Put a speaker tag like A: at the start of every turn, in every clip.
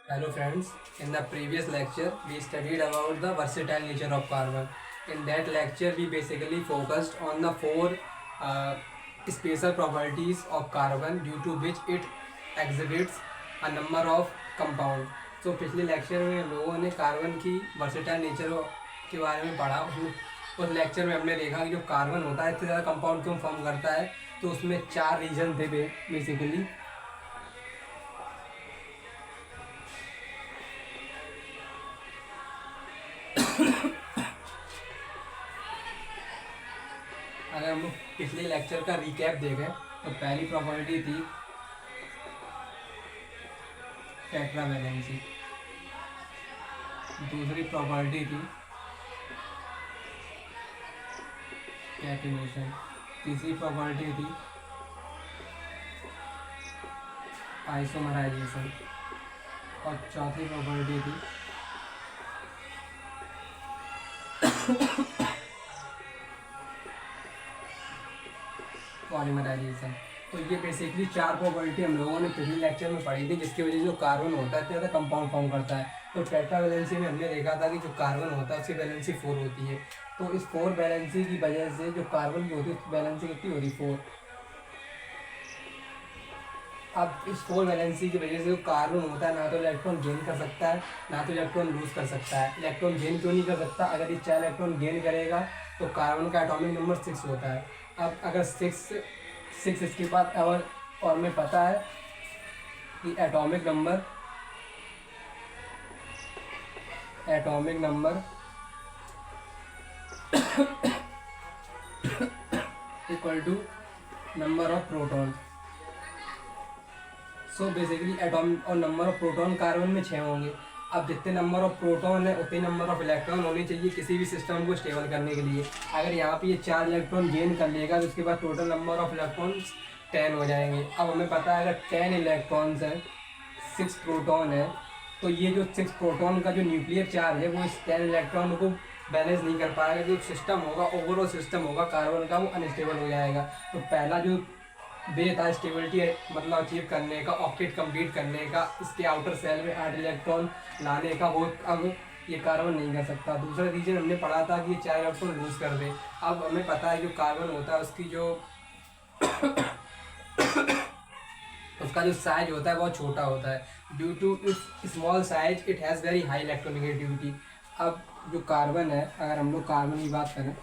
A: Hello friends, in the previous lecture we studied about the versatile nature of carbon. In that lecture we basically focused on the four uh, special properties of carbon due to which it exhibits a number of compound. So पिछले lecture में हम लोगों ने carbon की versatile nature के बारे में पढ़ा। उस लेक्चर में हमने देखा कि जो कार्बन होता है इतने ज़्यादा कंपाउंड क्यों फॉर्म करता है, तो उसमें चार रीजन थे बेसिकली। अगर हम लोग पिछले लेक्चर का रिकैप देखें तो पहली प्रॉपर्टी थी टेट्रावैलेंसी, दूसरी प्रॉपर्टी थी कैटिनेशन, तीसरी प्रॉपर्टी थी आइसोमराइजेशन और चौथी प्रॉपर्टी थी पॉलीमराइजेशन। तो ये बेसिकली चार प्रॉपर्टी हम लोगों ने पिछले लेक्चर में पढ़ी थी, जिसकी वजह से जो कार्बन होता है ज़्यादा कंपाउंड फॉर्म करता है। तो टेट्रावैलेंसी में हमने देखा था कि जो कार्बन होता है उसकी वैलेंसी 4 होती है। तो इस 4 वैलेंसी की वजह से जो कार्बन की होती है उसकी वैलेंसी कितनी होती है? 4। अब इस 4 वैलेंसी की वजह से जो कार्बन होता है ना तो इलेक्ट्रॉन गेन कर सकता है ना तो इलेक्ट्रॉन लूज कर सकता है। इलेक्ट्रॉन गेन क्यों नहीं कर सकता? अगर ये 4 इलेक्ट्रॉन गेन करेगा तो कार्बन का एटॉमिक नंबर 6 होता है। अब अगर 6 इसके बाद और हमें पता है कि atomic number equal to number of proton. So basically atomic और नंबर ऑफ प्रोटॉन कार्बन में 6 होंगे। अब जितने नंबर ऑफ प्रोटॉन है उतने नंबर ऑफ इलेक्ट्रॉन होने चाहिए किसी भी सिस्टम को स्टेबल करने के लिए। अगर यहाँ पे ये 4 इलेक्ट्रॉन गेन कर लेगा तो उसके बाद टोटल नंबर ऑफ इलेक्ट्रॉन 10 हो जाएंगे। अब हमें पता है अगर 10 इलेक्ट्रॉन्स हैं, 6 प्रोटॉन है, तो ये जो 6 प्रोटॉन का जो न्यूक्लियर चार्ज है वो इस 10 इलेक्ट्रॉन को बैलेंस नहीं कर पाएगा। जो सिस्टम होगा, ओवरऑल सिस्टम होगा कार्बन का, वो अनस्टेबल हो जाएगा। तो पहला जो वे था स्टेबिलिटी मतलब अचीव करने का, ऑक्टेट कंप्लीट करने का, इसके आउटर सेल में 8 इलेक्ट्रॉन लाने का, वो अब ये कार्बन नहीं कर सकता। दूसरा रीजन हमने पढ़ा था कि ये 4 इलेक्ट्रॉन लूज कर दे। अब हमें पता है जो कार्बन होता है उसकी जो उसका जो साइज होता है बहुत छोटा होता है। Due to its small size it has very high electronegativity. अब जो कार्बन है, अगर हम लोग कार्बन की बात करें,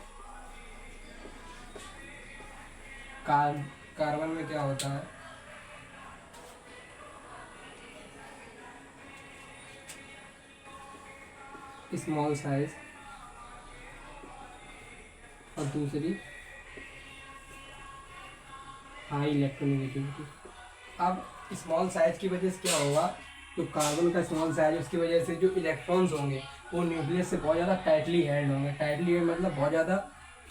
A: कार्बन में क्या होता है, स्मॉल साइज और दूसरी हाई इलेक्ट्रोनेगेटिविटी। अब स्मॉल साइज की वजह से क्या होगा, जो कार्बन का स्मॉल साइज उसकी वजह से जो इलेक्ट्रॉन्स होंगे वो न्यूक्लियस से बहुत ज़्यादा टाइटली हैंड होंगे। टाइटली हैंड मतलब बहुत ज़्यादा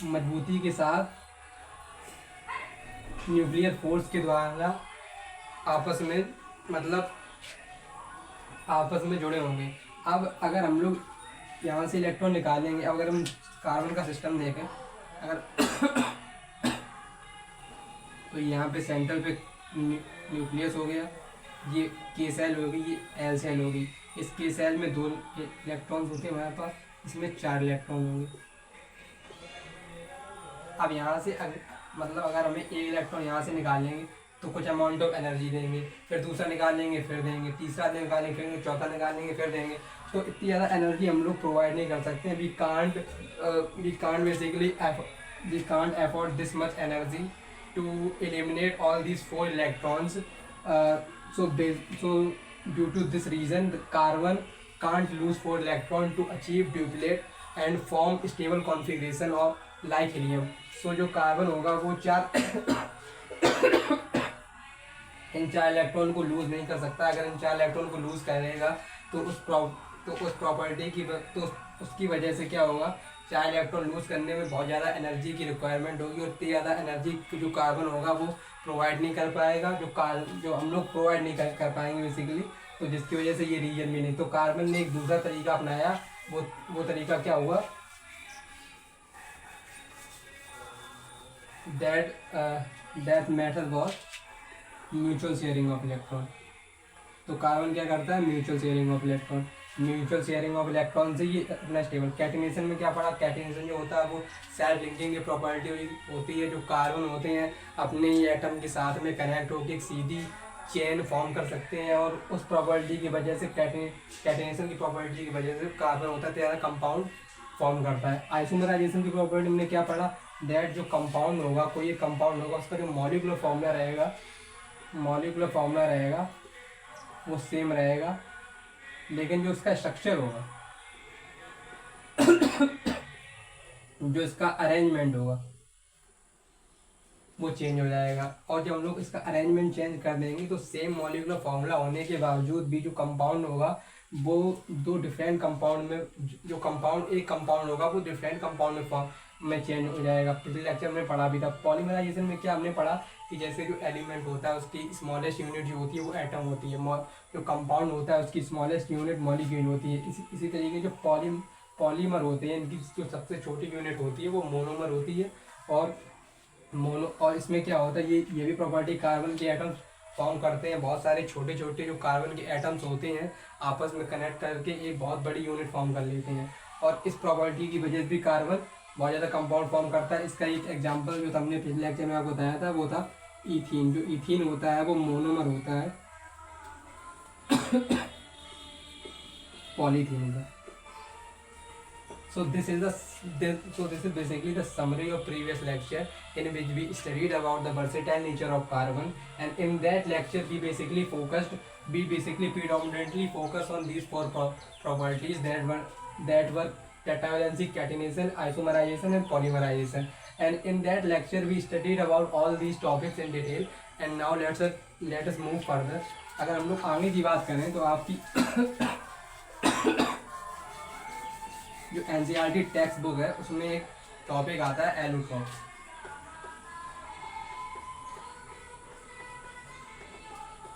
A: मजबूती के साथ न्यूक्लियर फोर्स के द्वारा आपस में जुड़े होंगे। अब अगर हम लोग यहाँ से इलेक्ट्रॉन निकालेंगे, अगर हम कार्बन का सिस्टम देखें, अगर तो यहाँ पे सेंटर पे न्यूक्लियस हो गया, ये के सेल होगी, ये एल सेल होगी। इस के सेल में 2 इलेक्ट्रॉन्स होते हैं हमारे पास, इसमें 4 इलेक्ट्रॉन होंगे। अब यहाँ से मतलब अगर हमें एक इलेक्ट्रॉन यहाँ से निकालेंगे तो कुछ अमाउंट ऑफ एनर्जी देंगे, फिर दूसरा निकालेंगे फिर देंगे, तीसरा निकालेंगे फिर देंगे, चौथा निकालेंगे फिर देंगे। तो इतनी ज़्यादा एनर्जी हम लोग प्रोवाइड नहीं कर सकते। We can't basically we can't afford this much energy to eliminate all these 4 electrons. So due to this reason the carbon can't lose 4 electrons to achieve duplicate and form stable configuration of like helium. So जो carbon होगा वो 4 इन 4 electron को loose नहीं कर सकता। अगर इन 4 electron को loose करेगा तो उस प्रॉपर्टी की तो उसकी वजह से क्या होगा, 4 इलेक्ट्रॉन लूज करने में बहुत ज़्यादा एनर्जी की रिक्वायरमेंट होगी और इतनी ज़्यादा एनर्जी जो कार्बन होगा वो प्रोवाइड नहीं कर पाएगा, जो हम लोग प्रोवाइड नहीं कर पाएंगे बेसिकली। तो जिसकी वजह से ये रीजन भी नहीं। तो कार्बन ने एक दूसरा तरीका अपनाया, वो तरीका क्या हुआ, that method was mutual sharing of electron. तो कार्बन क्या करता है, mutual sharing of electron. Mutual sharing of electron से ये अपना स्टेबल। कैटिनेशन में क्या पढ़ा, कैटिनेशन जो होता है वो सेल्फ लिंकिंग की प्रॉपर्टी होती है। जो कार्बन होते हैं अपने ही एटम के साथ में कनेक्ट होकर एक सीधी चेन फॉर्म कर सकते हैं, और उस प्रॉपर्टी की वजह से कैटिनेशन की प्रॉपर्टी की वजह से कार्बन होता है तैयार कंपाउंड फॉर्म करता है। आइसोमराइजेशन की प्रॉपर्टी हमने क्या पढ़ा, दैट जो कंपाउंड होगा, कोई एक कंपाउंड होगा, उसका जो मॉलिक्यूलर फॉर्मूला रहेगा वो सेम रहेगा, लेकिन जो उसका स्ट्रक्चर होगा जो इसका अरेंजमेंट होगा वो चेंज हो जाएगा। और जब हम लोग इसका अरेंजमेंट चेंज कर देंगे तो सेम मॉलिक्यूलर फॉर्मूला होने के बावजूद भी जो कंपाउंड होगा वो दो डिफरेंट कंपाउंड में, जो कंपाउंड एक कंपाउंड होगा वो डिफरेंट कंपाउंड में फॉर्म में चेंज हो जाएगा। पिछले लेक्चर में पढ़ा भी था। पॉलीमराइजेशन में क्या हमने पढ़ा कि जैसे जो एलिमेंट होता है उसकी स्मॉलेस्ट यूनिट जो होती है वो एटम होती है, जो कंपाउंड होता है उसकी स्मॉलेस्ट यूनिट मॉलिक्यूल होती है। इसी तरीके जो पॉलीमर होते हैं इनकी जो सबसे छोटी यूनिट होती है वो मोनोमर होती है। और इसमें क्या होता है, ये भी प्रॉपर्टी, कार्बन के एटम्स फॉर्म करते हैं। बहुत सारे छोटे छोटे जो कार्बन के एटम्स होते हैं आपस में कनेक्ट करके एक बहुत बड़ी यूनिट फॉर्म कर लेते हैं, और इस प्रॉपर्टी की वजह से भी कार्बन बहुत ज़्यादा कंपाउंड फॉर्म करता है। इसका एक एग्जांपल जो हमने पिछले लेक्चर में आपको बताया था वो था ईथीन। जो ईथीन होता है वो मोनोमर होता है पॉलीथीन का। So this is basically the summary of previous lecture in which we studied about the versatile nature of carbon, and in that lecture we basically predominantly focused on these four properties that were catavalency, catenation, isomerization and polymerization. And in that lecture we studied about all these topics in detail. And now let us move further. अगर हम लोग आगे की बात करें तो आपकी जो एनसीईआरटी टेक्स्ट बुक है उसमें एक टॉपिक आता है एलोट्रॉप्स।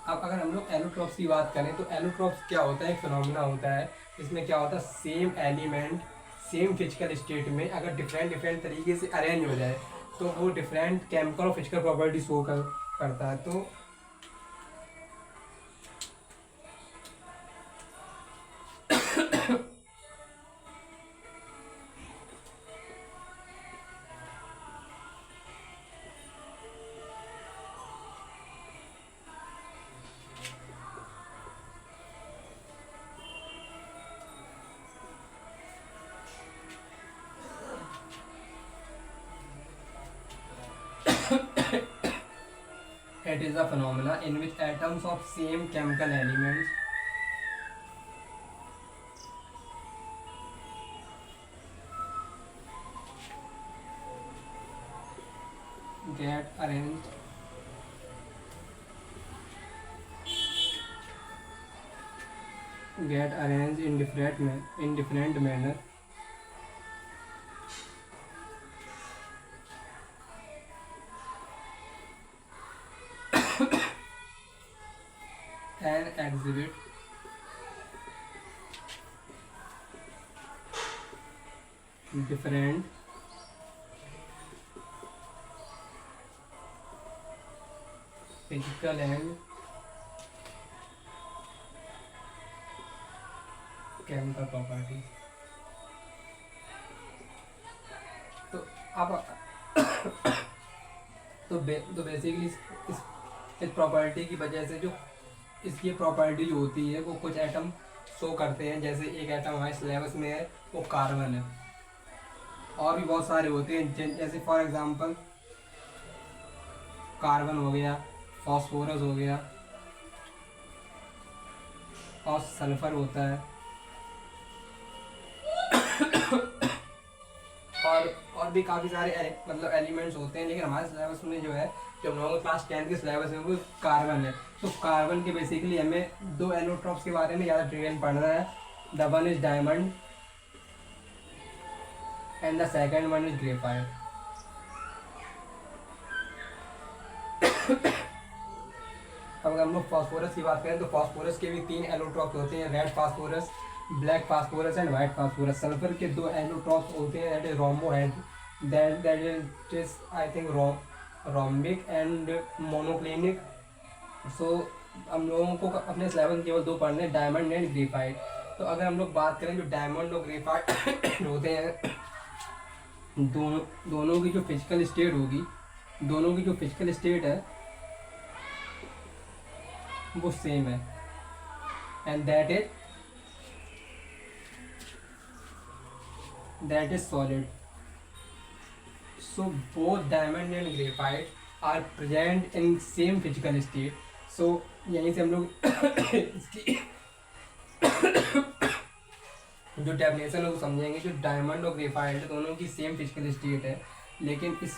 A: अब अगर हम लोग एलोट्रॉप्स की बात करें तो एलोट्रॉप्स क्या होता है, एक फिनोमेना होता है। इसमें क्या होता है, same element same physical state में अगर डिफरेंट तरीके से अरेंज हो जाए तो वो डिफरेंट केमिकल और फिजिकल प्रॉपर्टी शो करता है। तो it is a phenomena in which atoms of same chemical elements get arranged in different manner and exhibit different physical and chemical properties। तो अब तो बेसिकली इस प्रॉपर्टी की वजह से जो इसकी प्रॉपर्टी जो होती है वो कुछ एटम शो करते हैं। जैसे एक एटम हमारे सिलेबस में है वो कार्बन है, और भी बहुत सारे होते हैं जैसे फॉर एग्जांपल कार्बन हो गया, फॉस्फोरस हो गया, और सल्फर होता है, और भी काफ़ी सारे मतलब एलिमेंट्स होते हैं। लेकिन हमारे सिलेबस में जो है, जो हम लोगों क्लास 10 के सिलेबस में वो कार्बन है। तो कार्बन के बेसिकली हमें दो एलोट्रॉप्स के बारे में ज़्यादा डिटेल पढ़ना है। The one is diamond and the second one is graphite. अब अगर हम लोग फॉस्फोरस की बात करें तो फॉस्फोरस के भी 3 एलोट्रॉप्स होते हैं, red phosphorus, black phosphorus and white phosphorus. Sulphur के 2 एलोट्रॉप्स होते हैं, that is rhombohed, that is I think rhombic and monoclinic. So हम लोगों को अपने सिलेबस में केवल 2 पढ़ने, डायमंड एंड ग्रेफाइट। तो अगर हम लोग बात करें जो डायमंड और ग्रेफाइट होते हैं, दोनों की जो फिजिकल स्टेट होगी, दोनों की जो फिजिकल स्टेट है वो सेम है, and that is solid. So both diamond and graphite are present in same physical state. So यहीं से हम लोग इसकी जो डेफिनेशन है वो समझेंगे। जो डायमंड और ग्रेफाइट है दोनों की सेम फिजिकल स्टेट है, लेकिन इस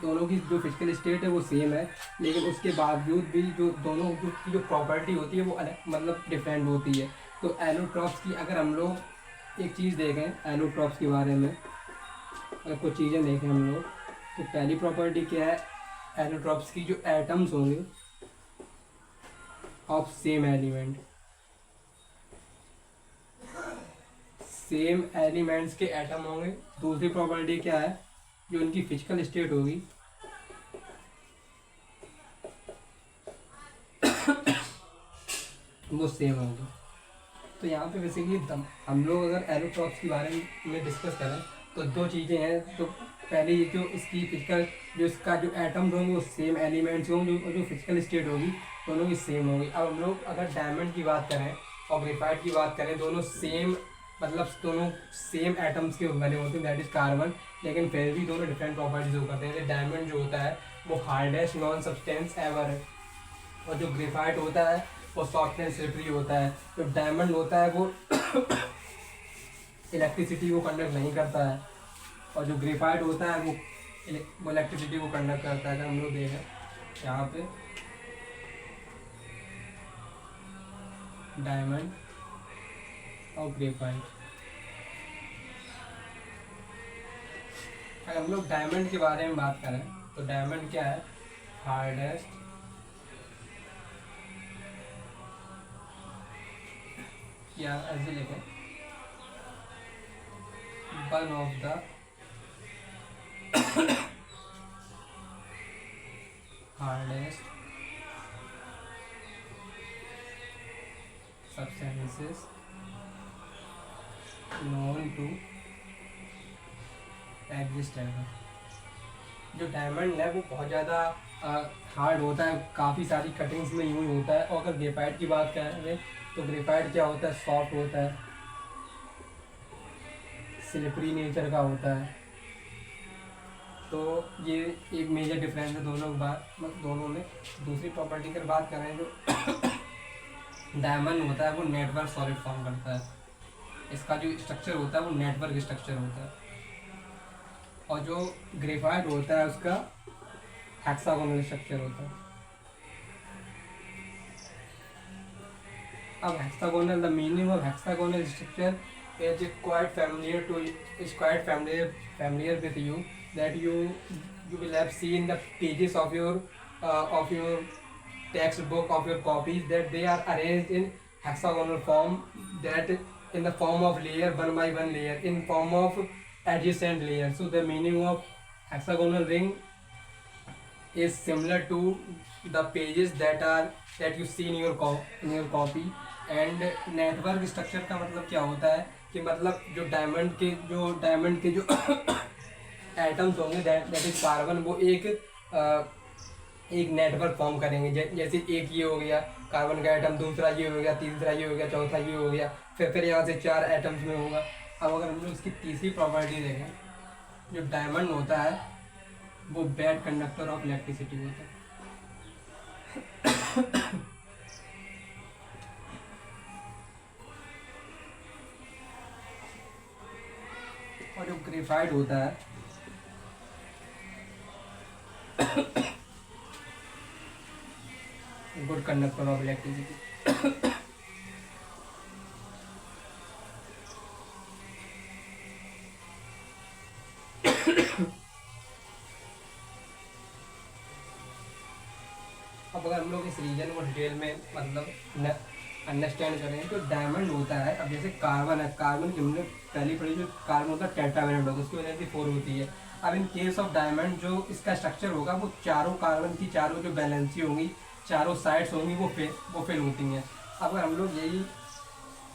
A: दोनों की जो फिजिकल स्टेट है वो सेम है, लेकिन उसके बावजूद भी जो दोनों की जो प्रॉपर्टी होती है वो अलग मतलब डिफरेंट होती है। तो एलोट्रॉप्स की अगर हम लोग एक चीज़ देखें एलोट्रॉप्स के बारे में, अगर कुछ चीज़ें देखें हम लोग, तो पहली प्रॉपर्टी क्या है, एलोट्रॉप्स की जो एटम्स होंगे of same element, same elements के एटम होंगे। दूसरी प्रॉपर्टी क्या है, जो उनकी फिजिकल स्टेट होगी वो सेम होगी। तो यहाँ पे बेसिकली हम लोग अगर एलोट्रॉप्स के बारे में डिस्कस करें तो 2 चीज़ें हैं। तो पहले जो इसकी फिजिकल जो इसका जो एटम्स होंगे वो सेम एलिमेंट्स होंगे, जो फिजिकल स्टेट होगी दोनों की सेम होगी। अब हम लोग अगर डायमंड की बात करें और ग्रेफाइट की बात करें, दोनों सेम मतलब दोनों सेम एटम्स के बने होते हैं, दैट इज कार्बन, लेकिन फिर भी दोनों डिफरेंट प्रॉपर्टीज हो करते हैं। डायमंड जो होता है वो हार्डेस्ट नॉन सब्सटेंस एवर है, और जो ग्रेफाइट होता है वो सॉफ्ट एंड स्लिपरी होता है। जो डायमंड होता है वो इलेक्ट्रिसिटी को कंडक्ट नहीं करता है, और जो ग्रेफाइट होता है वो इलेक्ट्रिसिटी को कंडक्ट करता है। अगर हम लोग देखें यहाँ पे डायमंड और ग्रेफाइट, अगर हम लोग डायमंड के बारे में बात करें तो डायमंड क्या है, हार्डेस्ट या ऐसे लिखें one of the hardest substances known to exist ever। जो डायमंड है वो बहुत ज़्यादा हार्ड होता है, काफ़ी सारी कटिंग्स में यूज होता है। और अगर ग्रेफाइट की बात करें तो ग्रेफाइट क्या होता है, सॉफ्ट होता है, स्लिपरी नेचर का होता है। तो ये एक मेजर डिफरेंस है दोनों में। दूसरी प्रॉपर्टी की बात करें, जो डायमंड होता है वो नेटवर्क सॉलिड फॉर्म करता है, इसका जो स्ट्रक्चर होता है वो नेटवर्क स्ट्रक्चर होता है। और जो ग्रेफाइट होता है उसका हेक्सागोनल स्ट्रक्चर होता है। अब hexagonal, the meaning of hexagonal structure is quite familiar with you, that you will have seen the pages of your textbook, of your copies, that they are arranged in hexagonal form, that in the form of layer, one by one layer, in form of adjacent layer. So the meaning of hexagonal ring is similar to the pages that you see in your copy। And network structure का मतलब क्या होता है कि मतलब जो diamond के जो एटम्स होंगे, दैट इज कार्बन, वो एक नेटवर्क फॉर्म करेंगे। जैसे एक ये हो गया कार्बन का एटम, दूसरा ये हो गया, तीसरा ये हो गया, चौथा ये हो गया, फिर यहाँ से 4 एटम्स में होगा। अब अगर हम लोग इसकी तीसरी प्रॉपर्टी देखें, जो डायमंड होता है वो बैड कंडक्टर ऑफ इलेक्ट्रिसिटी होता है। और जो ग्रेफाइट होता है गुड कंडक्टर ऑफ इलेक्ट्रिसिटी। अब अगर हम लोग इस रीजन को डिटेल में मतलब अंडरस्टैंड करें तो डायमंड होता है, अब जैसे कार्बन है, कार्बन की हमने पहली पढ़ी, जो कार्बन होता है टेट्रावेलेंट होता है, उसकी वजह से 4 होती है। अब इन केस ऑफ डायमंड जो इसका स्ट्रक्चर होगा वो चारों कार्बन की चारों जो वैलेंसी होंगी चारों साइड्स होंगी वो फिल होती हैं। अगर हम लोग यही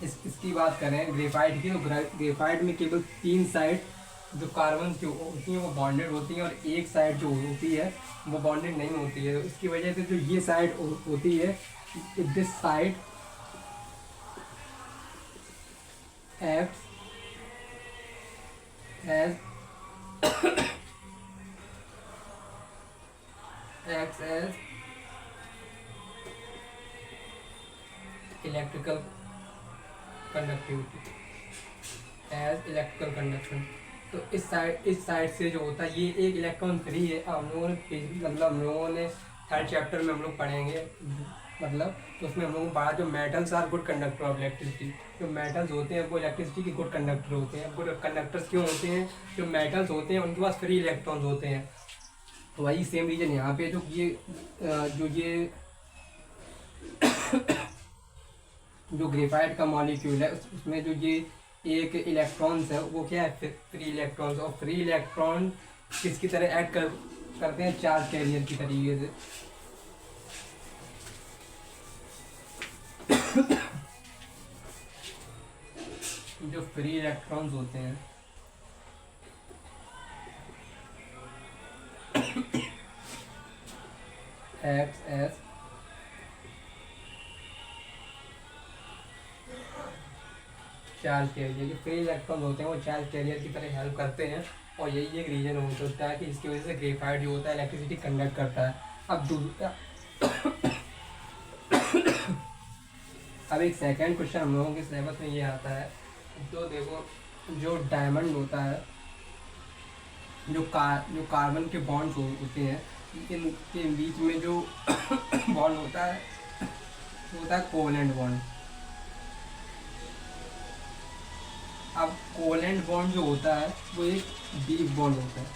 A: इसकी बात करें ग्रेफाइट की, तो ग्रेफाइट में केवल 3 साइड जो कार्बन की होती हैं वो बॉन्डेड होती हैं, और एक साइड जो होती है वो बॉन्डेड नहीं होती है। तो इसकी वजह से जो ये साइड होती है, this side acts as electrical conductivity, as electrical conduction. तो इस साइड से जो होता है ये एक इलेक्ट्रॉन फ्री है। हम लोगों ने मतलब हम लोगों ने 3rd चैप्टर में हम लोग पढ़ेंगे, मतलब तो उसमें हम लोगों को पढ़ा जो metals are good conductor of electricity. जो मेटल्स होते हैं वो इलेक्ट्रिसिटी के गुड कंडक्टर होते हैं। गुड कंडक्टर्स क्यों होते हैं? जो मेटल्स होते हैं उनके पास फ्री इलेक्ट्रॉन्स होते हैं। तो वही सेम रीजन यहाँ पे जो ये जो ग्रेफाइट का मॉलिक्यूल है उसमें जो ये एक इलेक्ट्रॉन्स है वो क्या है? Free electrons. और फ्री इलेक्ट्रॉन किसकी तरह एक्ट करते हैं? चार्ज कैरियर की तरीके से। जो फ्री इलेक्ट्रॉन्स होते हैं एक्ट एज चार्ज कैरियर। जो फ्री इलेक्ट्रॉन होते हैं वो चार्ज कैरियर की तरह हेल्प करते हैं, और यही एक रीजन होता है कि इसकी वजह से ग्रेफाइट जो होता है इलेक्ट्रिसिटी कंडक्ट करता है। अब एक सेकंड क्वेश्चन हम लोगों के सिलेबस में ये आता है, जो देखो जो डायमंड होता है, जो कार्बन के बॉन्ड्स होते हैं, इनके बीच में जो बॉन्ड होता है वो होता है कोवेलेंट बॉन्ड। अब कोवेलेंट बॉन्ड जो होता है वो एक वीक बॉन्ड होता है।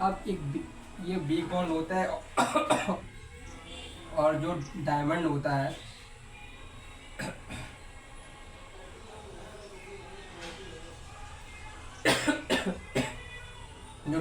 A: अब ये वीक बॉन्ड होता है और जो डायमंड होता है जो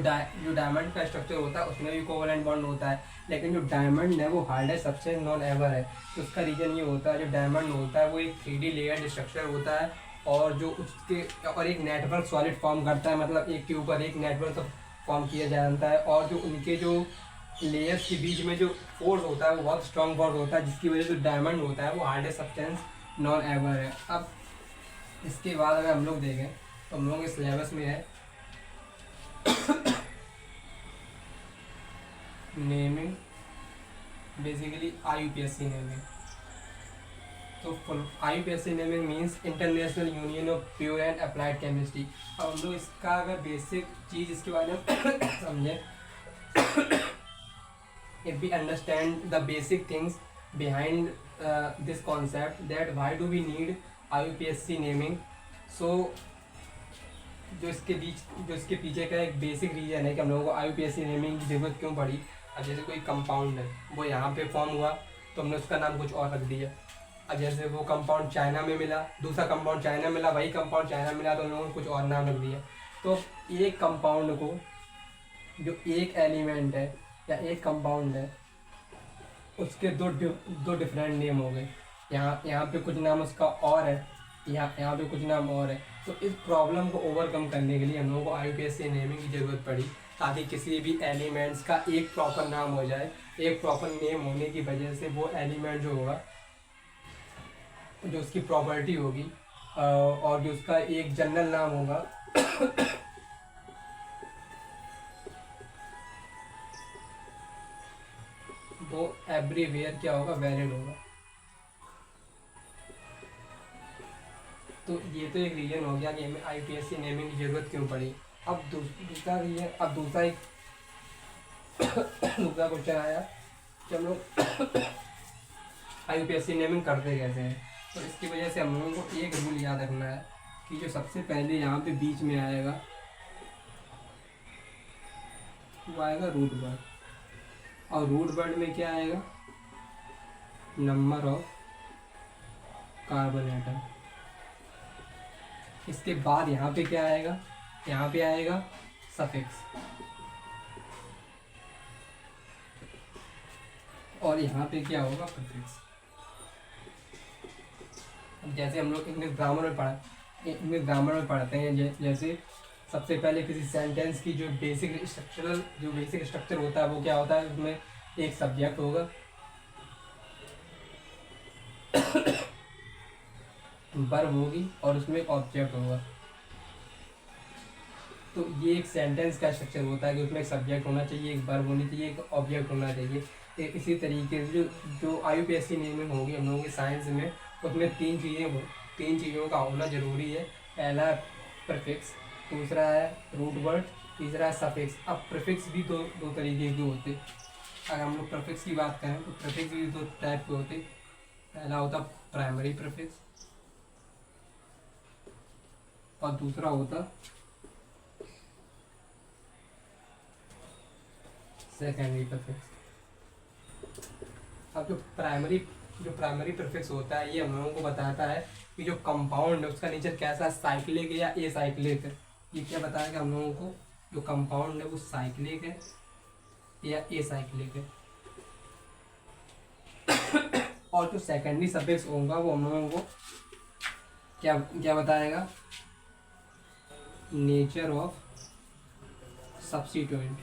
A: डायमंड का स्ट्रक्चर होता है उसमें भी कोवेलेंट बॉन्ड होता है, लेकिन जो डायमंड है वो हार्डेस्ट सब्सटेंस नॉन एवर है। तो उसका रीजन ये होता है जो डायमंड होता है वो एक 3D लेयर्ड स्ट्रक्चर होता है, और जो उसके और एक नेटवर्क सॉलिड फॉर्म करता है, मतलब एक के ऊपर एक नेटवर्क फॉर्म किया जाता है। और जो उनके जो लेयर्स के बीच में जो फोर्स होता है वो बहुत स्ट्रॉन्ग फोर्स होता है, जिसकी वजह से जो डायमंड होता है वो हार्डेस्ट सब्सटेंस नॉन एवर है। अब इसके बाद अगर हम लोग देखें तो हम लोगों के सिलेबस में है नेमिंग, बेसिकली IUPAC नेमिंग। तो IUPAC naming means international union of pure and applied chemistry. अब हम लोग इसका अगर बेसिक चीज़ इसके बारे में समझें, if we understand the basic things behind this concept, that why do we need IUPAC naming, so जो इसके पीछे का एक बेसिक रीज़न है कि हम लोगों को IUPAC नेमिंग की ज़रूरत क्यों पड़ी। अब जैसे कोई कंपाउंड है वो यहाँ पे फॉर्म हुआ तो हमने उसका नाम कुछ और रख दिया। अब जैसे वो कंपाउंड चाइना में मिला, दूसरा कंपाउंड चाइना मिला, वही कंपाउंड चाइना मिला तो हम लोगों ने कुछ और नाम रख दिया। तो एक कंपाउंड को, जो एक एलिमेंट है या एक कंपाउंड है, उसके दो डिफरेंट नेम हो गए। यहाँ पे कुछ नाम उसका और है, यहाँ पे कुछ नाम और है। तो इस प्रॉब्लम को ओवरकम करने के लिए हम लोगों को IUPAC नेमिंग की ज़रूरत पड़ी, ताकि किसी भी एलिमेंट्स का एक प्रॉपर नाम हो जाए। एक प्रॉपर नेम होने की वजह से वो एलिमेंट जो होगा, जो उसकी प्रॉपर्टी होगी और जो उसका एक जनरल नाम होगा वो एवरीवेयर क्या होगा? वैलिड होगा। तो ये तो एक रीजन हो गया कि हमें IUPAC नेमिंग की ज़रूरत क्यों पड़ी। अब दूसरा रीजन, अब दूसरा क्वेश्चन आया कि हम लोग IUPAC नेमिंग करते कैसे हैं। तो इसकी वजह से हम लोगों को एक रूल याद रखना है कि जो सबसे पहले यहाँ पे बीच में आएगा वो आएगा रूट वर्ड, और रूट वर्ड में क्या आएगा? Number of carbon atom. इसके बाद यहाँ पे क्या आएगा? यहाँ पे आएगा सफिक्स। और यहाँ पे क्या होगा, प्रीफिक्स। अब जैसे हम लोग इंग्लिश ग्रामर में पढ़ते हैं, जैसे सबसे पहले किसी सेंटेंस की जो बेसिक स्ट्रक्चर होता है वो क्या होता है, उसमें एक सब्जेक्ट होगा, वर्ब होगी और उसमें एक ऑब्जेक्ट होगा। तो ये एक सेंटेंस का स्ट्रक्चर होता है कि उसमें एक सब्जेक्ट होना चाहिए, एक वर्ब होनी चाहिए, एक ऑब्जेक्ट होना चाहिए। इसी तरीके से जो IUPAC नेमिंग होगी हम लोगों की साइंस में, उसमें तीन चीज़ों का होना जरूरी है। पहला है प्रीफिक्स, दूसरा है रूट वर्ड, तीसरा है सफिक्स। अब प्रीफिक्स भी दो तरीके के होते हैं। अगर हम लोग प्रीफिक्स की बात करें तो प्रीफिक्स भी दो टाइप के होते। पहला होता प्राइमरी प्रीफिक्स और दूसरा होता सेकेंडरी प्रीफिक्स। अब जो प्राइमरी प्रीफिक्स होता है ये हम लोगों को बताता है कि जो कंपाउंड है उसका नेचर कैसा, साइक्लिक है या एसाइक्लिक है। ये क्या बताएगा हम लोगों को, जो कंपाउंड है वो साइक्लिक है या एसाइक्लिक है। और जो सेकेंडरी सफिक्स होगा वो हम लोगों को क्या क्या बताएगा, नेचर ऑफ सब्स्टिट्यूएंट,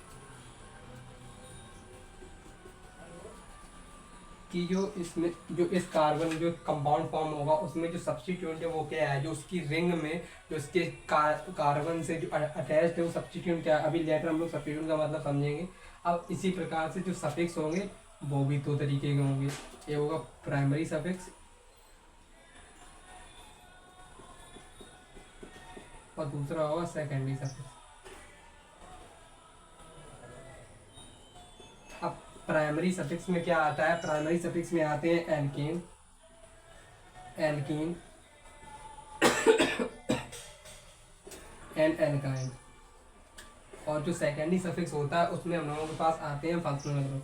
A: कि जो इस कार्बन जो कंपाउंड फॉर्म होगा उसमें जो सब्स्टिट्यूएंट है वो क्या है, जो उसकी रिंग में जो उसके कार्बन से जो अटैच्ड है वो सब्स्टिट्यूएंट क्या है। अभी लेटर हम लोग सब्स्टिट्यूएंट का मतलब समझेंगे। अब इसी प्रकार से जो सफिक्स होंगे वो भी दो तरीके के होंगे, ये होगा प्राइमरी सफिक्स और दूसरा होगा सेकेंडरी सफिक्स। अब प्राइमरी सफिक्स में क्या आता है, प्राइमरी सफिक्स में आते हैं एल्केन एंड एल्काइन। और जो सेकेंडरी सफिक्स होता है उसमें हम लोगों के पास आते हैं फंक्शनल ग्रुप।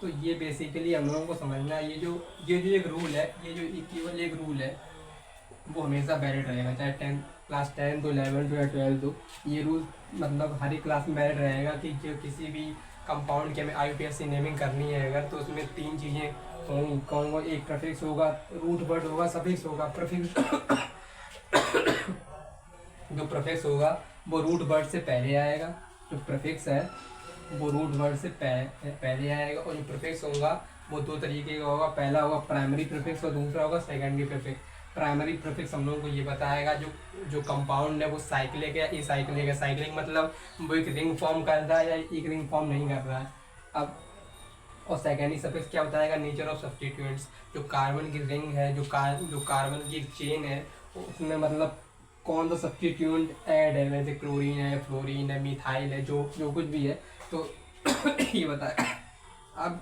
A: तो ये बेसिकली हम लोगों को समझना है। ये जो एक रूल है, ये जो केवल एक रूल है वो हमेशा वैलिड रहेगा, चाहे क्लास 10 तो 11 या 12 तो। ये रूल मतलब हर एक क्लास में वैलिड रहेगा कि जो किसी भी कंपाउंड की हमें IUPAC नेमिंग करनी है अगर, तो उसमें तीन चीज़ें होंगी। कौन को, एक प्रीफिक्स होगा, रूट वर्ड होगा, सफिक्स होगा। प्रीफिक्स जो प्रीफिक्स होगा वो रूट वर्ड से पहले आएगा, जो प्रीफिक्स है वो रूट वर्ड से पहले आएगा। और जो प्रीफिक्स होगा वो दो तरीके का होगा, पहला होगा प्राइमरी प्रीफिक्स और दूसरा होगा सेकेंडरी प्रीफिक्स। प्राइमरी प्रीफिक्स हम लोगों को ये बताएगा जो कंपाउंड है वो साइक्लिक है या एसाइक्लिक है। साइक्लिक मतलब वो एक रिंग फॉर्म कर रहा है या एक रिंग फॉर्म नहीं कर रहा है। अब और सेकेंडरी सफिक्स क्या बताएगा, नेचर ऑफ सब्स्टिट्यूएंट्स, जो कार्बन की रिंग है, जो कार्बन की एक चेन है उसमें मतलब कौन सा सब्स्टिट्यूएंट ऐड है, जैसे क्लोरीन है, फ्लोरीन है, मिथाइल है, जो कुछ भी है तो ये बताएगा। अब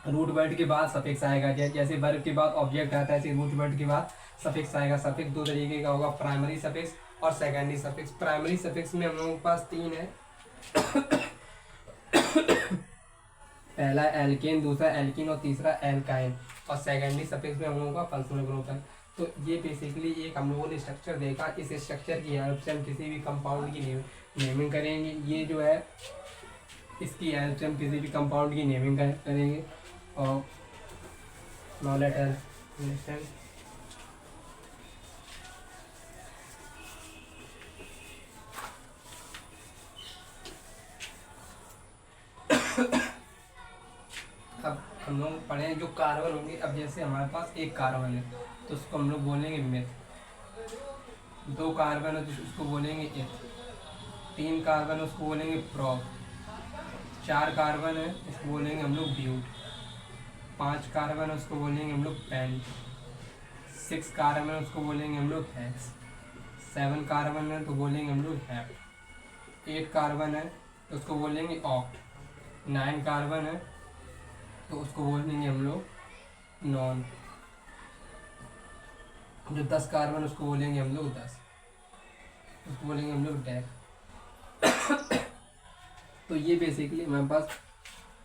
A: रूट वर्ड के बाद सफिक्स आएगा, जैसे वर्ब के बाद ऑब्जेक्ट आता है ऐसे रूट वर्ड के बाद सफिक्स आएगा। सफिक्स दो तरीके का होगा, प्राइमरी सफिक्स और सेकेंडरी सफिक्स। प्राइमरी सफिक्स में हम लोगों के पास तीन है, पहला एल्केन, दूसरा एल्किन और तीसरा एल्काइन। और सेकेंडरी सफिक्स में हम लोगों का फंक्शनल ग्रुप है। तो ये बेसिकली एक हम लोगों ने स्ट्रक्चर देखा, इस स्ट्रक्चर की हेल्प से हम किसी भी कंपाउंड की नेमिंग करेंगे। ये जो है इसकी हेल्प से हम किसी भी कंपाउंड की नेमिंग करेंगे। और नाउ लेट अस अंडरस्टैंड अब हम लोग पढ़े जो कार्बन होंगे। अब जैसे हमारे पास एक कार्बन है तो उसको हम लोग बोलेंगे मेथ, दो कार्बन है तो उसको बोलेंगे एथ, तीन कार्बन है उसको बोलेंगे प्रोप, चार कार्बन है उसको बोलेंगे हम लोग ब्यूट, पांच कार्बन है उसको बोलेंगे हम लोग पेंट, 6 कार्बन है उसको बोलेंगे हम लोग हेक्स, 7 कार्बन है तो बोलेंगे हम लोग हेप्ट, 8 कार्बन है तो उसको बोलेंगे ऑक्ट, 9 कार्बन है तो उसको बोलेंगे हम लोग नॉन, जो 10 कार्बन उसको बोलेंगे हम लोग 10, उसको बोलेंगे हम लोग डेक। तो ये बेसिकली हमारे पास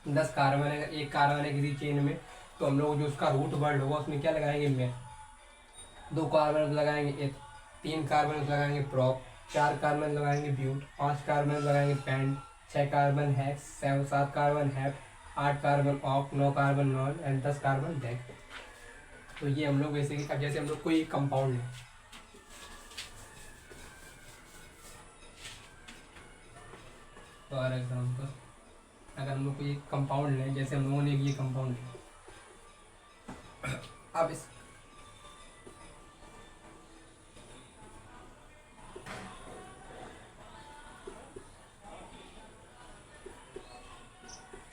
A: 10 कार्बन है, एक कार्बन है किसी चेन में तो हम लोग जो उसका रूट वर्ड होगा उसमें क्या लगाएंगे में, 2 कार्बन लगाएंगे एथ, 3 कार्बन लगाएंगे प्रोप, 4 कार्बन लगाएंगे ब्यूट, 5 कार्बन लगाएंगे pent, 6 carbon hex, 7 carbon hep, 8 carbon oct, 9 carbon non and 10 carbon dec. तो ये हम लोग बेसिकली, अब जैसे हम लोग कोई कंपाउंड है, फॉर एग्जाम्पल अगर हम लोग कोई कंपाउंड लें, जैसे हम लोगों ने ये कंपाउंड लिया, अब इस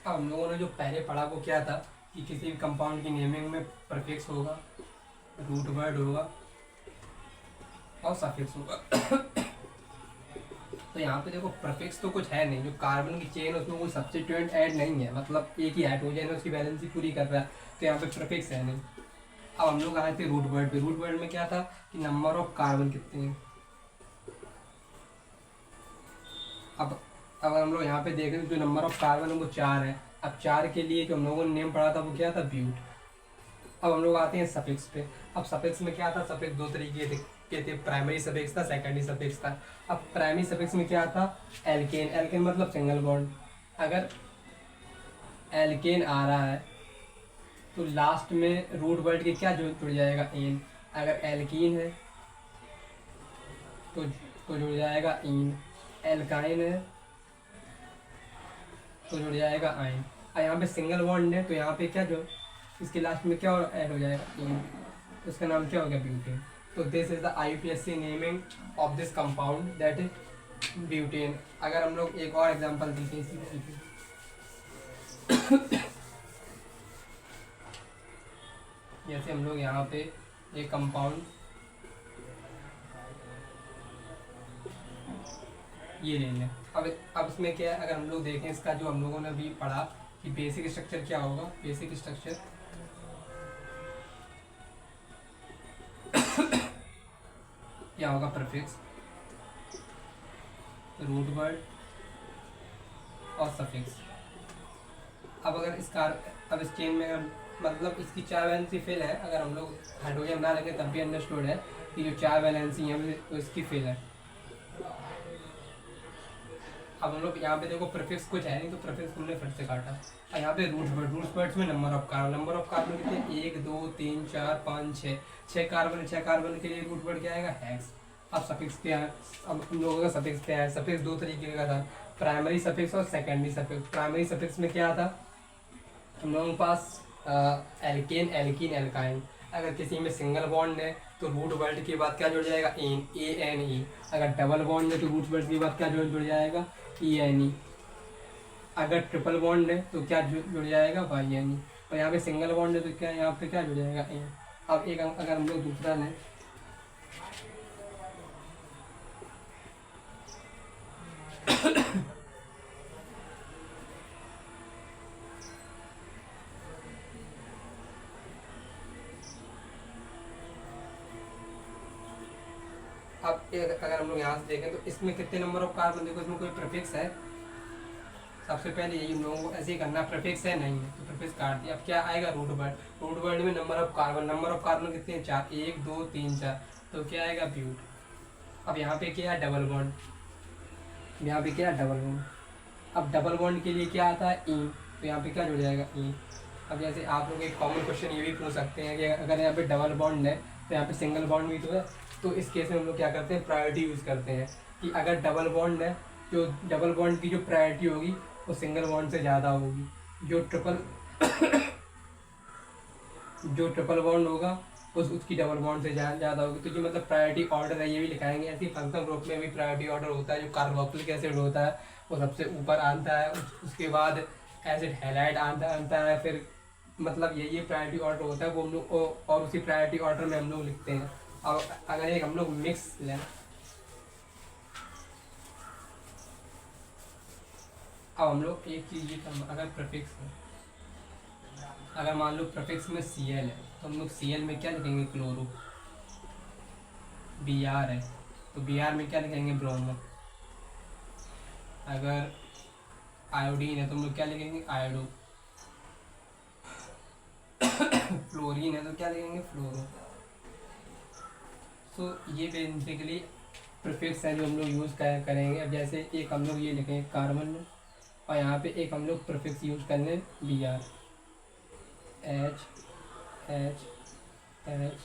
A: अब हम लोगों ने जो पहले पढ़ा वो क्या था कि किसी भी कंपाउंड की नेमिंग में प्रीफिक्स होगा, रूट वर्ड होगा और सफिक्स होगा। तो यहाँ पे देखो प्रीफिक्स तो कुछ है नहीं, जो कार्बन की चेन है उसमें कोई सब्स्टिट्यूएंट ऐड नहीं है, मतलब एक ही हाइड्रोजन है उसकी बैलेंसी पूरी कर रहा है, तो यहाँ पे प्रीफिक्स है नहीं। अब हम लोग आए थे रूट वर्ड पे। रूट वर्ड में क्या था कि नंबर ऑफ कार्बन कितने हैं। अब अगर हम लोग यहाँ पे देख रहे हैं जो नंबर ऑफ कार्बन है वो 4 है। अब 4 के लिए जो हम लोगों ने नेम पढ़ा था वो क्या था, ब्यूट। अब हम लोग आते हैं सफिक्स पे। अब सफिक्स में क्या था, सफिक्स दो तरीके के थे, प्राइमरी सफिक्स था, सेकेंडरी सफिक्स था। अब प्राइमरी सफिक्स में क्या था, एल्केन। एल्केन मतलब सिंगल बॉन्ड। अगर एल्केन आ रहा है तो लास्ट में रूट वर्ड के क्या जुड़ जाएगा, एन। अगर एल्कीन है तो जुड़ जाएगा इन। एल्काइन है तो जुड़ जाएगा आइन। और यहाँ पे सिंगल बॉन्ड है तो यहाँ पे क्या जो इसके लास्ट में क्या ऐड हो जाएगा, इन। तो इसका नाम क्या हो गया, ब्यूटेन। तो this is the IUPAC naming of this compound, that is butane. अगर हम लोग एक और एग्जांपल देखें इसी तरीके, जैसे हम लोग यहाँ पे एक कंपाउंड ये ले लें। अब इसमें क्या है, अगर हम लोग देखें इसका जो हम लोगों ने अभी पढ़ा कि बेसिक स्ट्रक्चर क्या होगा, बेसिक स्ट्रक्चर क्या होगा, प्रीफिक्स, रूट वर्ड और सफिक्स। अब अगर अब इस चेन में अगर मतलब इसकी 4 वैलेंसी फेल है, अगर हम लोग हाइड्रोजन ना लेंगे तब भी अंडरस्टूड है कि जो 4 वैलेंसी है तो इसकी फेल है। अब हम लोग यहाँ पे देखो प्रीफिक्स कुछ है नहीं तो प्रीफिक्स हमने फिर से काटा। और यहाँ पे रूट वर्ड्स में नंबर ऑफ कार्बन कितने, 1 2 3 4 5 6, 6 कार्बन के लिए रूट वर्ड क्या आएगा, हेक्स। अब सफिक्स क्या है, अब हम लोगों का सफिक्स क्या है, सफिक्स दो तरीके का था, प्राइमरी सफिक्स और सेकेंडरी सफिक्स। प्राइमरी सफिक्स में क्या था, हम लोगों के पास एल्केन, एल्कीन, एल्काइन। अगर किसी में सिंगल बॉन्ड है तो रूट वर्ड के बाद क्या जुड़ जाएगा, एन, ANE। अगर डबल बॉन्ड है तो रूट वर्ड के बाद क्या जुड़ जाएगा, ENE। अगर ट्रिपल बॉन्ड है तो क्या जुड़ जाएगा, YNE। और यहाँ पे सिंगल बॉन्ड है तो क्या यहाँ पे क्या जुड़ जाएगा, एन। अब एक अगर हम लोग दूसरा लें, अब अगर हम लोग यहाँ से देखें तो इसमें कितने नंबर ऑफ कार्बन, देखो इसमें कोई प्रीफिक्स है, सबसे पहले यही हम लोगों को ऐसे ही करना, प्रीफिक्स है नहीं है तो प्रीफिक्स काट दिया। अब क्या आएगा, रूट वर्ड। रूट वर्ड में नंबर ऑफ कार्बन कितने हैं, 4, 1 2 3 4, तो क्या आएगा, ब्यूट। अब यहाँ पे क्या है, डबल बॉन्ड। यहाँ पे क्या है, डबल बॉन्ड। अब डबल बॉन्ड के लिए क्या आता है, ई, तो यहाँ पे क्या जुड़ जाएगा, ई। अब जैसे आप लोग एक कॉमन क्वेश्चन ये भी पूछ सकते हैं कि अगर यहाँ पे डबल बॉन्ड है तो यहाँ पे सिंगल बॉन्ड भी तो है, तो इस केस में हम लोग क्या करते हैं, प्रायोरिटी यूज़ करते हैं कि अगर डबल बॉन्ड है तो डबल बॉन्ड की जो प्रायोरिटी होगी वो सिंगल बॉन्ड से ज़्यादा होगी। जो ट्रिपल बॉन्ड होगा उसकी डबल बॉन्ड से ज़्यादा होगी। तो जो मतलब प्रायोरिटी ऑर्डर है ये भी लिखाएंगे। ऐसे ही फंक्शनल ग्रुप में भी प्रायोरिटी ऑर्डर होता है। जो कार्बोक्सिलिक एसिड होता है वो सबसे ऊपर आता है, उसके बाद एसिड हैलाइड आता है, फिर मतलब ये प्रायोरिटी ऑर्डर होता है वो हम लोग, और उसी प्रायोरिटी ऑर्डर में हम लोग लिखते हैं। अब अगर एक हम लोग मिक्स लें, अब हम लोग एक चीज़ ये अगर प्रीफिक्स है, अगर मान लो प्रीफिक्स में Cl है तो हम लोग Cl में क्या लिखेंगे, क्लोरो। Br है तो Br में क्या लिखेंगे, ब्रोमो। अगर आयोडीन है तो हम लोग क्या लिखेंगे, आयोडो। फ्लोरीन है तो क्या लिखेंगे, फ्लोरो। सो ये बेसिकली प्रीफिक्स हैं जो हम लोग यूज़ करेंगे। अब जैसे एक हम लोग ये लिखेंगे कार्बन में, और यहाँ पे एक हम लोग प्रीफिक्स यूज़ कर लें Br, H H H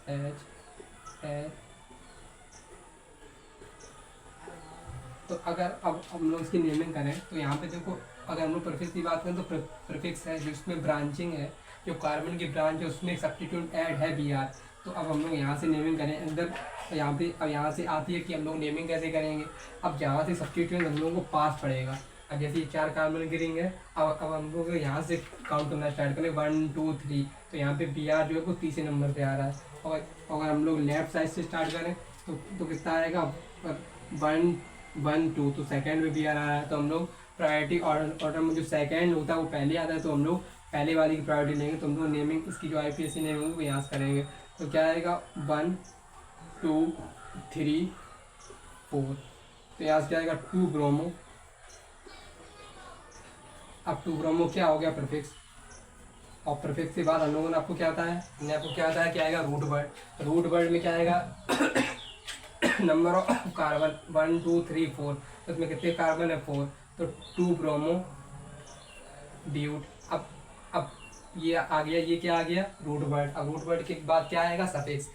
A: H H। तो अगर अब हम लोग इसकी नेमिंग करें तो यहाँ पे देखो, अगर हम लोग प्रीफिक्स की बात करें तो प्रीफिक्स है जिसमें ब्रांचिंग है, जो कार्बन की ब्रांच है उसमें एक सब्स्टिट्यूट ऐड है Br। तो अब हम लोग यहाँ से नेमिंग करें अंदर, तो यहाँ पे अब यहाँ से आती है कि हम लोग नेमिंग कैसे करेंगे। अब जहाँ से सब्स्टिट्यूट हम लोगों को पास पड़ेगा, अब जैसे ये 4 कार्बन की रिंग है, अब हम लोग यहाँ से काउंट करना स्टार्ट करें 1 2 3, तो यहाँ पे Br जो है वो तीसरे नंबर पे आ रहा है। और अगर हम लोग लेफ्ट साइड से स्टार्ट करें तो कितना आएगा 1 1 2, तो सेकंड में Br आ रहा है। तो हम लोग प्रायोरिटी ऑर्डर में जो सेकंड होता है वो पहले आता है, तो हम लोग पहले वाली की प्रायोरिटी लेंगे। तो हम लोग नेमिंग इसकी जो IUPAC नेमिंग है वो यहाँ से करेंगे। तो क्या आएगा 1 2 3 4, तो यहाँ से क्या आएगा 2 ब्रोमो। अब 2 ब्रोमो क्या हो गया प्रीफिक्स, और प्रीफिक्स के बाद हम लोगों ने आपको क्या बताया, हमने आपको क्या बताया, क्या आएगा रूट वर्ड। रूट वर्ड में क्या आएगा नंबर ऑफ कार्बन 1 2 3 4, तो इसमें कितने कार्बन है 4, तो 2 ब्रोमो ब्यूट। अब ये आ गया, ये क्या आ गया रूट वर्ड। अब रूट वर्ड के बाद क्या आएगा सफिक्स।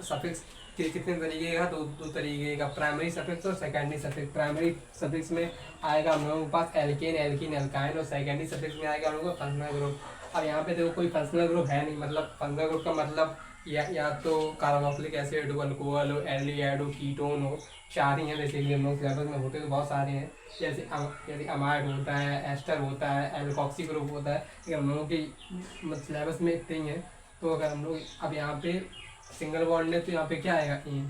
A: सफिक्स कितने तरीके का, दो तरीके का, प्राइमरी सफिक्स और सेकेंडरी सफिक्स। प्राइमरी सफिक्स में आएगा हम लोगों के पास एल्केन एल्कीन एल्काइन, और सेकेंडरी सफिक्स में आएगा हम लोगों का फंक्शनल ग्रुप। अब यहाँ पे देखो कोई फंक्शनल ग्रुप है नहीं, मतलब फंक्शनल ग्रुप का मतलब या तो कार्बोक्सिलिक एसिड हो, अल्कोहल हो, एल्डिहाइड हो, कीटोन हो, 4 ही हैं बेसिकली। हम लोग सिलेबस में होते तो बहुत सारे हैं, जैसे अमाइड होता है, एस्टर होता है, एल्कोक्सी ग्रुप होता है, लेकिन हम लोगों के सिलेबस में इतने ही हैं। तो अगर हम लोग अब यहाँ पे सिंगल बॉन्ड है तो यहाँ पे क्या आएगा इन,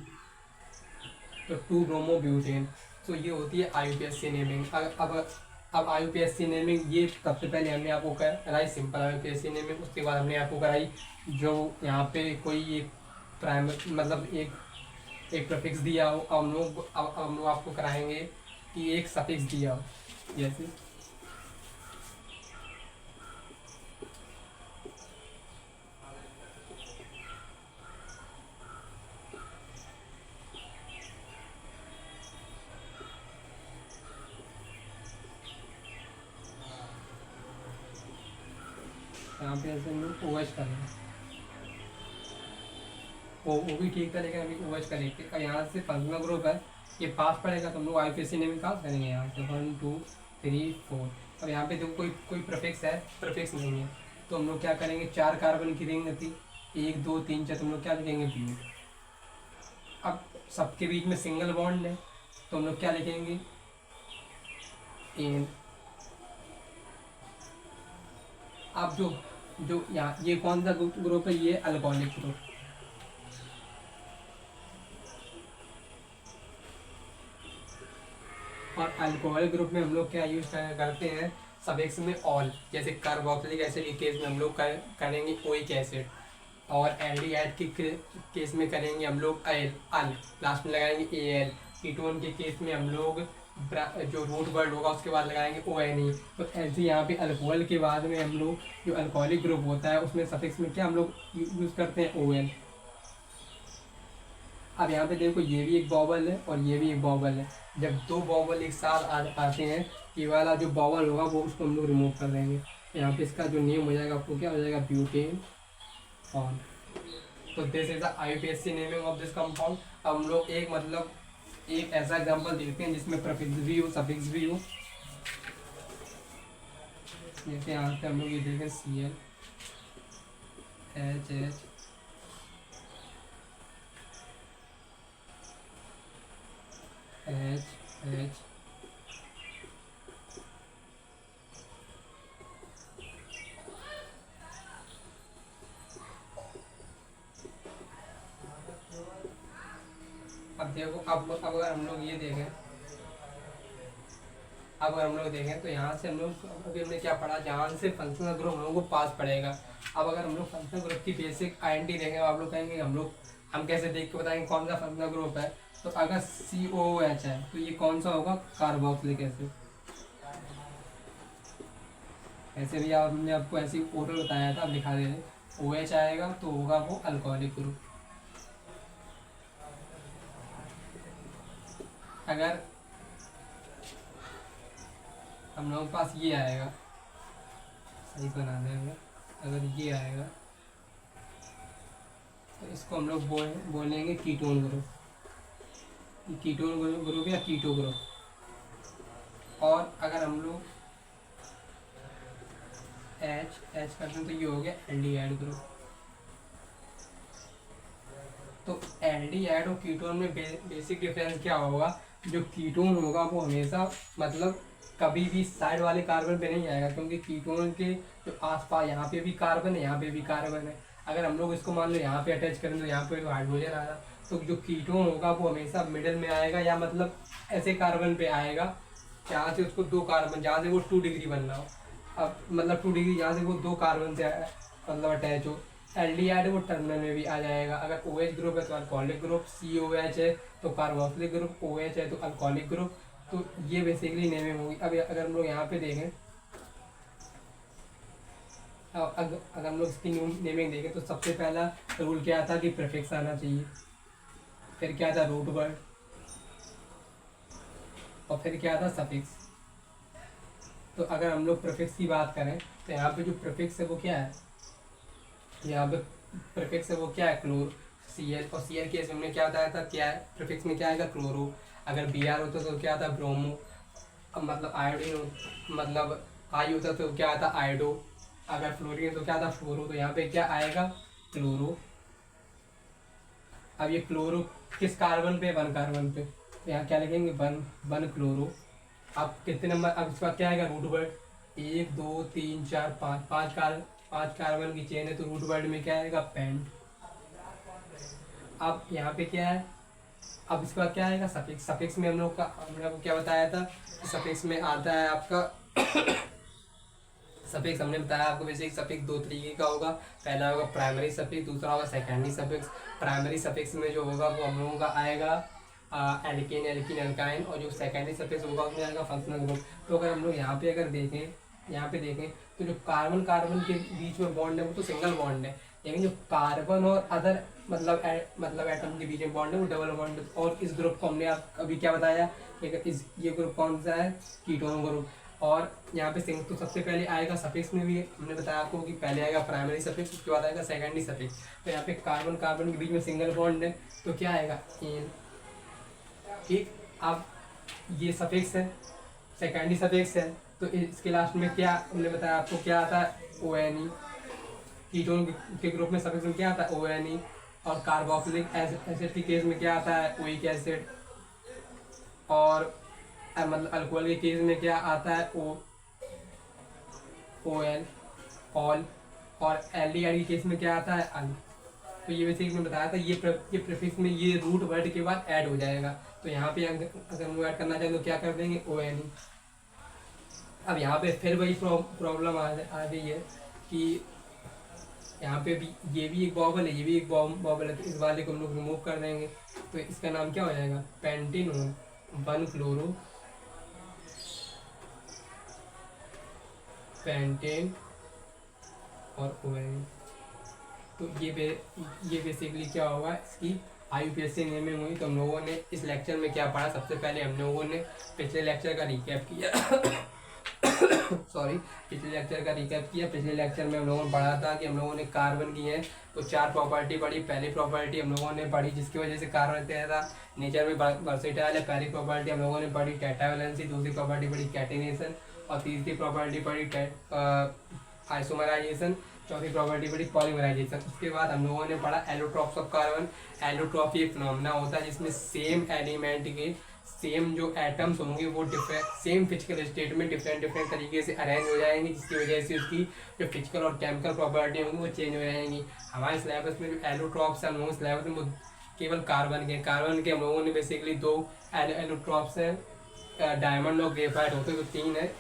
A: तो 2 ब्रोमो ब्यूटेन। तो ये होती है IUPAC नेमिंग। अब IUPAC नेमिंग ये सबसे पहले हमने आपको कराई सिंपल IUPAC नेमिंग, उसके बाद हमने आपको कराई जो यहाँ पे कोई एक प्राइमरी मतलब एक प्रीफिक्स दिया हो। अब हम लोग आपको कराएंगे कि एक सफिक्स दिया हो, जैसे यहाँ पे ऐसे हम लोग OH कर लें, वो भी ठीक था, लेकिन अभी OH करेंगे। और यहाँ से फंक्शनल ग्रुप है, ये पास पड़ेगा तो हम लोग IUPAC नेमिंग पास करेंगे यहाँ से 1 2 3 4। अब यहाँ पे देखो कोई प्रीफिक्स है, प्रीफिक्स नहीं है, तो हम लोग क्या करेंगे, 4 कार्बन की रिंग थी 1 2 3 4, तो हम लोग क्या लिखेंगे ब्यूट। अब सबके बीच में सिंगल बॉन्ड है तो हम लोग क्या लिखेंगे एन। अब जो यहाँ ये कौन सा ग्रुप है, ये अल्कोहलिक ग्रुप। और अल्कोहल ग्रुप में हम लोग क्या यूज करते हैं सफिक्स में ऑल, जैसे कार्बोक्सिलिक एसिड के केस में हम लोग करेंगे ओइक एसिड, और एल्डिहाइड के केस में करेंगे हम लोग अल, लास्ट में लगाएंगे AL। कीटोन के केस में हम लोग जो रूट वर्ड होगा उसके बाद लगाएंगे ONE। तो ऐसे यहाँ पे अल्कोहल के बाद में हम लोग जो अल्कोहलिक ग्रुप होता है उसमें सफिक्स में क्या हम लोग यूज़ करते हैं OL। अब यहाँ पे देखो ये भी एक बॉबल है और ये भी एक बॉबल है, जब 2 बॉबल एक साथ आते हैं, ये वाला जो बॉबल होगा वो उसको हम लोग रिमूव कर देंगे। यहाँ पे इसका जो नेम हो जाएगा आपको क्या हो जाएगा ब्यूटेन ऑन। तो this is the IUPAC naming of this compound. अब हम लोग एक ऐसा एग्जांपल देखते हैं जिसमें प्रीफिक्स भी हो सफिक्स भी हो। जैसे यहाँ पे हम लोग ये देखें Cl HH H अब देखो, अब अगर हम लोग ये देखें, अब अगर हम लोग देखें तो यहाँ से हम लोग अभी हमने क्या पढ़ा, जहाँ से फंक्शनल ग्रुप हम लोग को पास पड़ेगा। अब अगर हम लोग फंक्शनल ग्रुप की बेसिक आइडेंटिटी देखें, आप लोग कहेंगे हम कैसे देख के बताएंगे कौन सा फंक्शनल ग्रुप है। तो अगर COOH है तो ये कौन सा होगा, कार्बोक्सिलिक एसिड। ऐसे भी हमने आपको ऐसे ओरल बताया था, अब दिखा दे रहे OH आएगा तो होगा वो अल्कोहलिक ग्रुप। अगर हम लोगों के पास ये आएगा, सही बना देंगे, अगर ये आएगा तो इसको हम लोग बोलेंगे कीटोन ग्रुप, कीटोन ग्रुप या कीटो ग्रुप। और अगर हम लोग एच करते हैं तो ये हो गया एल्डिहाइड ग्रुप। तो एल्डिहाइड और कीटोन में बेसिक डिफरेंस क्या होगा, जो कीटोन होगा वो हमेशा मतलब कभी भी साइड वाले कार्बन पे नहीं आएगा, क्योंकि कीटोन के जो आसपास यहाँ पे भी कार्बन है, यहाँ पे भी कार्बन है। अगर हम लोग इसको मान लो यहाँ पे अटैच करें तो यहाँ पे तो हाइड्रोजन आएगा, तो जो कीटोन होगा वो हमेशा मिडिल में आएगा, या मतलब ऐसे कार्बन पे आएगा जहाँ से उसको 2 कार्बन, जहाँ से वो 2 डिग्री बन रहा हो, अब मतलब 2 डिग्री जहाँ से वो 2 कार्बन से मतलब अटैच हो। एल्डिहाइड वो टर्मिनल में भी आ जाएगा। अगर OH ग्रुप है तो अल्कोहलिक ग्रुप, COH है तो कार्बोक्सिलिक ग्रुप, OH है तो अल्कोहलिक ग्रुप। तो ये बेसिकली नेमिंग होगी। अब अगर हम लोग यहाँ पे देखें, अगर हम लोग इसकी नेमिंग देखें तो सबसे पहला रूल क्या था कि प्रीफिक्स आना चाहिए, फिर क्या था रूट वर्ड, और फिर क्या था सफिक्स। तो अगर हम लोग प्रीफिक्स की बात करें तो यहाँ पे जो प्रीफिक्स है वो क्या है, यहाँ पे प्रीफिक्स है वो क्या है, क्लोर, Cl। और Cl केस में हमने क्या बताया था, क्या है प्रीफिक्स में क्या आएगा, क्लोरो। अगर Br होता तो क्या था, ब्रोमो। अब मतलब आयोडीन मतलब आई होता तो क्या आता, आयोडो। अगर फ्लोरीन तो क्या था, फ्लोरो। तो यहाँ पे क्या आएगा, क्लोरो। अब ये क्लोरो किस कार्बन पे, 1 कार्बन पे, तो यहाँ क्या लिखेंगे, 1 क्लोरो। अब कितने नंबर, अब इसका क्या आएगा, रूट वर्ड, 1 2 3 4 5 5 कार्बन की चेन है, तो रूट वर्ड में क्या आएगा, पेंट। अब यहाँ पे क्या है, अब इसके बाद क्या आएगा, सफिक्स। सफिक्स में हमने आपको क्या बताया था, सफिक्स में आता है आपका सफिक्स हमने बताया आपको बेसिक सफिक्स 2 तरीके का होगा। पहला होगा प्राइमरी सफिक्स, दूसरा होगा सेकेंडरी सफिक्स। प्राइमरी सफिक्स में जो होगा वो हम लोगों का आएगा एल्केन, एल्काइन, और जो सेकेंडरी सफिक्स होगा उसमें आएगा फंक्शनल ग्रुप। तो अगर हम लोग यहाँ पे अगर देखें, यहाँ पे देखें तो जो कार्बन कार्बन के बीच में बॉन्ड है वो तो सिंगल बॉन्ड है, लेकिन जो कार्बन और अदर मतलब एटम के बीच में बॉन्ड है वो डबल बॉन्ड है। और इस ग्रुप को हमने अभी क्या बताया, ये ग्रुप कौन सा है, कीटोन ग्रुप। और यहाँ पे तो सबसे पहले आएगा सफिक्स में भी हमने बताया आपको कि पहले आएगा प्राइमरी सफिक्स, उसके बाद आएगा सेकेंडरी सफिक्स। तो यहाँ पे कार्बन कार्बन के बीच में सिंगल बॉन्ड है तो क्या आएगा, एन। ठीक, अब ये सफिक्स है, सेकेंडरी सफिक्स है, तो इसके लास्ट में क्या हमने बताया आपको, क्या आता है, ONE। कीटोन के ग्रुप में सफिक्स में क्या आता है, ONE। और कार्बोक्सिलिक एसिड के केस में क्या आता है, ओइक एसिड। और मतलब अल्कोहल के केस में क्या आता है, OL, ऑल। और एल्डिहाइड के केस में क्या आता है, अल। तो ये वैसे मैं बताया था, ये प्रीफिक्स में ये रूट वर्ड के बाद ऐड हो जाएगा। तो यहाँ पे अगर हम ऐड करना चाहें तो क्या कर देंगे, ONE। अब यहाँ पे फिर वही प्रॉब्लम आ गई है कि यहाँ पे भी ये भी एक बॉबल है, ये भी एक बॉबल है, तो इस वाले को हम लोग रिमूव कर देंगे। तो इसका नाम क्या हो जाएगा, पेंटेनोन 1 क्लोरो पेंटेन और ONE। तो ये बेसिकली क्या होगा, इसकी IUPAC नेमिंग हुई। तो हम लोगों ने इस लेक्चर में क्या पढ़ा, सबसे पहले हम लोगों ने पिछले लेक्चर का रिकैप किया पिछले लेक्चर का रिकैप किया। पिछले लेक्चर में हम लोगों ने पढ़ा था कि हम लोगों ने कार्बन की है तो 4 प्रॉपर्टी पढ़ी। पहली प्रॉपर्टी हम लोगों ने पढ़ी जिसकी वजह से कार्बन था नेचर में वर्सेटाइल है। पहली प्रॉपर्टी हम लोगों ने पढ़ी टेट्रावैलेंसी, दूसरी प्रॉपर्टी पढ़ी कैटिनेशन, और तीसरी प्रॉपर्टी पढ़ी आइसोमराइजेशन, चौथी प्रॉपर्टी पढ़ी पॉलीमराइजेशन। उसके बाद हम लोगों ने पढ़ा एलोट्रॉप्स ऑफ कार्बन। एलोट्रॉप ये फिनोमेना होता है जिसमें सेम एलिमेंट के सेम जो एटम्स होंगे वो डिफरेंट सेम फिजिकल स्टेट में डिफरेंट तरीके से अरेंज हो जाएंगे, जिसकी वजह से उसकी जो फिजिकल और केमिकल प्रॉपर्टी होंगी वो चेंज हो जाएंगी। हमारे सिलेबस में जो एलोट्रॉप्स है हम लोगों सिलेबस में वो केवल कार्बन के हम लोगों ने बेसिकली 2 एलोट्रॉप्स हैं, डायमंड और ग्रेफाइट होते हैं, तो 3 है।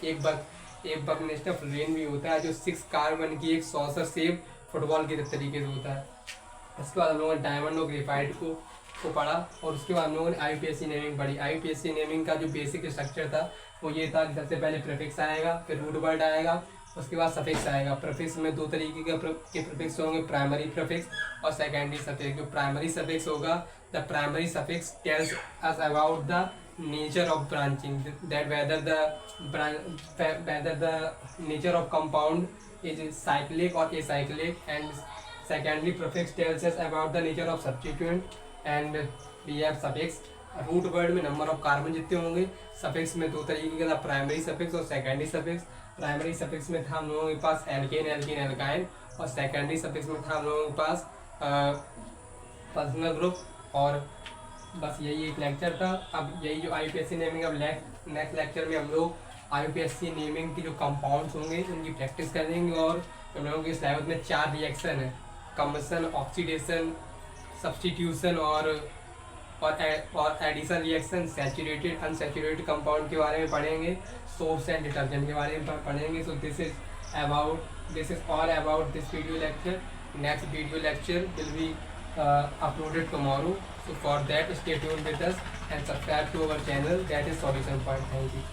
A: एक बकनिस्टर फ्लोरीन भी होता है जो 6 कार्बन की एक सॉसर शेप फुटबॉल के तरीके से होता है। इसके बाद हम लोगों ने डायमंड और ग्रेफाइट को पढ़ा, और उसके बाद हम लोगों ने IUPAC नेमिंग पढ़ी। IUPAC नेमिंग का जो बेसिक स्ट्रक्चर था वो ये था कि सबसे पहले प्रीफिक्स आएगा, फिर रूट वर्ड आएगा, उसके बाद सफिक्स आएगा। प्रीफिक्स में 2 तरीके के प्रीफिक्स होंगे, प्राइमरी प्रीफिक्स और सेकेंडरी सफिक्स। जो प्राइमरी सफिक्स होगा, the primary suffix tells us about the nature of branching, that whether the nature of compound is cyclic or acyclic, and secondly prefix tells us about the nature of substituent, and we have suffix। Root word में number of carbon जितने होंगे। Suffix में दो तरीके का था, primary suffix और secondary suffix. Primary suffix में था हम लोगों के पास एल्केन एल्कीन एल्काइन, और सेकेंडरी सफिक्स में था हम लोगों के पास पर्सनल ग्रुप। और बस यही एक लेक्चर था। अब यही जो IUPAC नेमिंग, अब नेक्स्ट लेक्चर में हम लोग IUPAC नेमिंग की जो कंपाउंड्स होंगे उनकी प्रैक्टिस करेंगे। और हम लोगों के सिलेबस में 4 रिएक्शन है, कम्बसन, ऑक्सीडेशन, सब्सटीट्यूशन और addition reaction, saturated unsaturated compound के बारे में पढ़ेंगे, सोप्स एंड डिटर्जेंट के बारे में पढ़ेंगे। So this is all about this video lecture. Next video lecture will be uploaded tomorrow, so for that stay tuned with us and subscribe to our channel, that is Solution Point। Thank you।